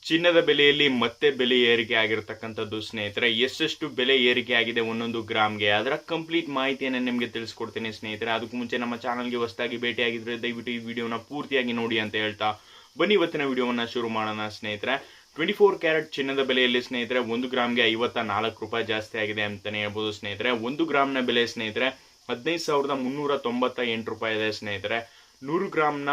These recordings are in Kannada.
ಚಿನ್ನದ ಬೆಲೆಯಲ್ಲಿ ಮತ್ತೆ ಬೆಲೆ ಏರಿಕೆ ಆಗಿರತಕ್ಕಂಥದ್ದು ಸ್ನೇಹಿತರೆ. ಎಷ್ಟೆಷ್ಟು ಬೆಲೆ ಏರಿಕೆ ಆಗಿದೆ ಒಂದೊಂದು ಗ್ರಾಮ್ಗೆ ಅದರ ಕಂಪ್ಲೀಟ್ ಮಾಹಿತಿಯನ್ನು ನಿಮಗೆ ತಿಳಿಸ್ಕೊಡ್ತೀನಿ ಸ್ನೇಹಿತರೆ. ಅದಕ್ಕೂ ಮುಂಚೆ ನಮ್ಮ ಚಾನಲ್ಗೆ ಹೊಸದಾಗಿ ಭೇಟಿಯಾಗಿದ್ರೆ ದಯವಿಟ್ಟು ಈ ವಿಡಿಯೋನ ಪೂರ್ತಿಯಾಗಿ ನೋಡಿ ಅಂತ ಹೇಳ್ತಾ ಬನ್ನಿ ಇವತ್ತಿನ ವಿಡಿಯೋವನ್ನು ಶುರು ಮಾಡೋಣ ಸ್ನೇಹಿತರೆ. 24 ಕ್ಯಾರೆಟ್ ಚಿನ್ನದ ಬೆಲೆಯಲ್ಲಿ ಸ್ನೇಹಿತರೆ 1 ಗ್ರಾಮ್ಗೆ 54 ರೂಪಾಯಿ ಜಾಸ್ತಿ ಆಗಿದೆ ಅಂತಲೇ ಹೇಳ್ಬೋದು ಸ್ನೇಹಿತರೆ. 1 ಗ್ರಾಮ್ನ ಬೆಲೆ ಸ್ನೇಹಿತರೆ 15,398 ರೂಪಾಯಿ ಇದೆ ಸ್ನೇಹಿತರೆ. 100 ಗ್ರಾಮ್ನ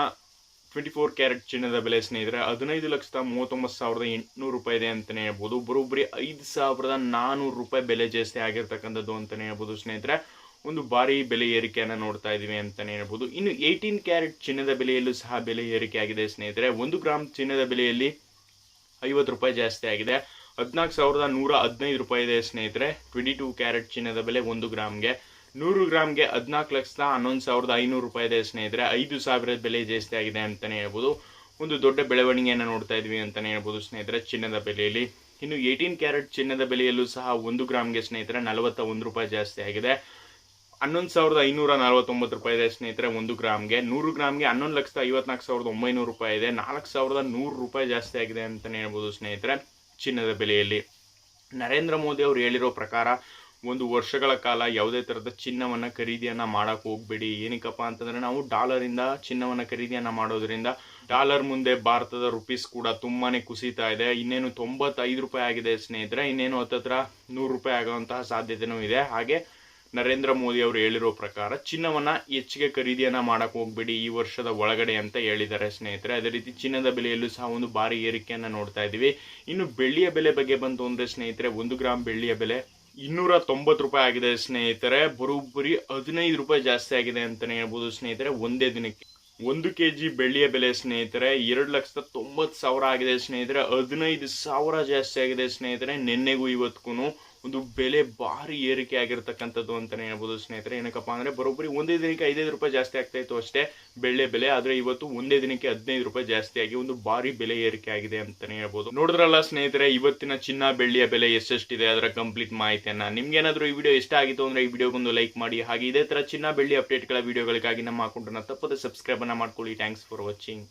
24 ಕ್ಯಾರೆಟ್ ಚಿನ್ನದ ಬೆಲೆ ಸ್ನೇಹಿತರೆ 15,39,800 ರೂಪಾಯಿ ಇದೆ ಅಂತಲೇ ಹೇಳ್ಬೋದು. ಬರೋಬ್ಬರಿ 5,400 ರೂಪಾಯಿ ಬೆಲೆ ಜಾಸ್ತಿ ಆಗಿರ್ತಕ್ಕಂಥದ್ದು ಅಂತಲೇ ಹೇಳ್ಬೋದು ಸ್ನೇಹಿತರೆ. ಒಂದು ಭಾರಿ ಬೆಲೆ ಏರಿಕೆಯನ್ನು ನೋಡ್ತಾ ಇದೀವಿ ಅಂತಲೇ ಹೇಳ್ಬೋದು. ಇನ್ನು 18 ಕ್ಯಾರೆಟ್ ಚಿನ್ನದ ಬೆಲೆಯಲ್ಲೂ ಸಹ ಬೆಲೆ ಏರಿಕೆ ಆಗಿದೆ ಸ್ನೇಹಿತರೆ. 1 ಗ್ರಾಮ್ ಚಿನ್ನದ ಬೆಲೆಯಲ್ಲಿ 50 ರೂಪಾಯಿ ಜಾಸ್ತಿ ಆಗಿದೆ. 14,115 ರೂಪಾಯಿ ಇದೆ ಸ್ನೇಹಿತರೆ. 22 ಕ್ಯಾರೆಟ್ ಚಿನ್ನದ ಬೆಲೆ 1 ಗ್ರಾಮ್ಗೆ. 100 ಗ್ರಾಮ್ಗೆ 14,11,500 ರೂಪಾಯಿ ಇದೆ ಸ್ನೇಹಿತರೆ. 5,000 ಬೆಲೆ ಜಾಸ್ತಿ ಆಗಿದೆ ಅಂತಲೇ ಹೇಳ್ಬೋದು. ಒಂದು ದೊಡ್ಡ ಬೆಳವಣಿಗೆಯನ್ನು ನೋಡ್ತಾ ಇದ್ವಿ ಅಂತಲೇ ಹೇಳ್ಬೋದು ಸ್ನೇಹಿತರೆ ಚಿನ್ನದ ಬೆಲೆಯಲ್ಲಿ. ಇನ್ನು 18 ಕ್ಯಾರೆಟ್ ಚಿನ್ನದ ಬೆಲೆಯಲ್ಲೂ ಸಹ 1 ಗ್ರಾಮ್ಗೆ ಸ್ನೇಹಿತರೆ 41 ರೂಪಾಯಿ ಜಾಸ್ತಿ ಆಗಿದೆ. 11,549 ರೂಪಾಯಿ ಇದೆ ಸ್ನೇಹಿತರೆ 1 ಗ್ರಾಮ್ಗೆ. 100 ಗ್ರಾಮ್ಗೆ 11,54,900 ರೂಪಾಯಿ ಇದೆ. 4,100 ರೂಪಾಯಿ ಜಾಸ್ತಿ ಆಗಿದೆ ಅಂತಲೇ ಹೇಳ್ಬೋದು ಸ್ನೇಹಿತರೆ ಚಿನ್ನದ ಬೆಲೆಯಲ್ಲಿ. ನರೇಂದ್ರ ಮೋದಿ ಅವರು ಹೇಳಿರೋ ಪ್ರಕಾರ 1 ವರ್ಷಗಳ ಕಾಲ ಯಾವುದೇ ಥರದ ಚಿನ್ನವನ್ನು ಖರೀದಿಯನ್ನು ಮಾಡೋಕ್ಕೆ ಹೋಗ್ಬೇಡಿ. ಏನಕ್ಕಪ್ಪ ಅಂತಂದರೆ ನಾವು ಡಾಲರಿಂದ ಚಿನ್ನವನ್ನು ಖರೀದಿಯನ್ನು ಮಾಡೋದ್ರಿಂದ ಡಾಲರ್ ಮುಂದೆ ಭಾರತದ ರುಪೀಸ್ ಕೂಡ ತುಂಬಾ ಕುಸಿತಾ ಇದೆ. ಇನ್ನೇನು 95 ರೂಪಾಯಿ ಆಗಿದೆ ಸ್ನೇಹಿತರೆ. ಇನ್ನೇನು ಹತ್ತತ್ರ 100 ರೂಪಾಯಿ ಆಗುವಂತಹ ಸಾಧ್ಯತೆಯೂ ಇದೆ. ಹಾಗೆ ನರೇಂದ್ರ ಮೋದಿ ಅವರು ಹೇಳಿರೋ ಪ್ರಕಾರ ಚಿನ್ನವನ್ನು ಹೆಚ್ಚಿಗೆ ಖರೀದಿಯನ್ನು ಮಾಡೋಕ್ಕೆ ಹೋಗ್ಬೇಡಿ ಈ ವರ್ಷದ ಒಳಗಡೆ ಅಂತ ಹೇಳಿದ್ದಾರೆ ಸ್ನೇಹಿತರೆ. ಅದೇ ರೀತಿ ಚಿನ್ನದ ಬೆಲೆಯಲ್ಲೂ ಸಹ ಒಂದು ಭಾರಿ ಏರಿಕೆಯನ್ನು ನೋಡ್ತಾ ಇದ್ದೀವಿ. ಇನ್ನು ಬೆಳ್ಳಿಯ ಬೆಲೆ ಬಗ್ಗೆ ಬಂತು ಅಂದರೆ ಸ್ನೇಹಿತರೆ 1 ಗ್ರಾಮ್ ಬೆಳ್ಳಿಯ ಬೆಲೆ 290 ರೂಪಾಯಿ ಆಗಿದೆ ಸ್ನೇಹಿತರೆ. ಬರೋಬ್ಬರಿ 15 ರೂಪಾಯಿ ಜಾಸ್ತಿ ಆಗಿದೆ ಅಂತಲೇ ಹೇಳ್ಬೋದು ಸ್ನೇಹಿತರೆ ಒಂದೇ ದಿನಕ್ಕೆ. 1 kg ಬೆಳ್ಳಿಯ ಬೆಲೆ ಸ್ನೇಹಿತರೆ 2,90,000 ಆಗಿದೆ ಸ್ನೇಹಿತರೆ. 15,000 ಜಾಸ್ತಿ ಆಗಿದೆ ಸ್ನೇಹಿತರೆ ನಿನ್ನೆಗೂ ಇವತ್ತಿಗೂ. ಒಂದು ಬೆಲೆ ಭಾರಿ ಏರಿಕೆ ಆಗಿರ್ತಕ್ಕಂಥದ್ದು ಅಂತಲೇ ಹೇಳ್ಬೋದು ಸ್ನೇಹಿತರೆ. ಏನಕ್ಕಪ್ಪ ಅಂದರೆ ಬರೋಬ್ಬರಿ ಒಂದೇ ದಿನಕ್ಕೆ 5 ರೂಪಾಯಿ ಜಾಸ್ತಿ ಆಗ್ತಾ ಇತ್ತು ಅಷ್ಟೇ ಬೆಳ್ಳಿ ಬೆಲೆ. ಆದರೆ ಇವತ್ತು ಒಂದೇ ದಿನಕ್ಕೆ 15 ರೂಪಾಯಿ ಜಾಸ್ತಿ ಆಗಿ ಒಂದು ಭಾರಿ ಬೆಲೆ ಏರಿಕೆ ಆಗಿದೆ ಅಂತಲೇ ಹೇಳ್ಬೋದು. ನೋಡಿದ್ರಲ್ಲ ಸ್ನೇಹಿತರೆ ಇವತ್ತಿನ ಚಿನ್ನ ಬೆಳ್ಳಿಯ ಬೆಲೆ ಎಷ್ಟೆಷ್ಟಿದೆ ಅದರ ಕಂಪ್ಲೀಟ್ ಮಾಹಿತಿಯನ್ನು. ನಿಮ್ಗೆ ಏನಾದರೂ ಈ ವಿಡಿಯೋ ಇಷ್ಟ ಆಗಿತ್ತು ಅಂದರೆ ಈ ವಿಡಿಯೋಗೊಂದು ಲೈಕ್ ಮಾಡಿ. ಹಾಗೆ ಇದೇ ಥರ ಚಿನ್ನ ಬೆಳ್ಳಿ ಅಪ್ಡೇಟ್ಗಳ ವಿಡಿಯೋಗಳಿಗಾಗಿ ನಮ್ಮ ಅಕೌಂಟನ್ನು ತಪ್ಪದೆ ಸಬ್ಸ್ಕ್ರೈಬನ್ನು ಮಾಡ್ಕೊಳ್ಳಿ. Thanks for watching.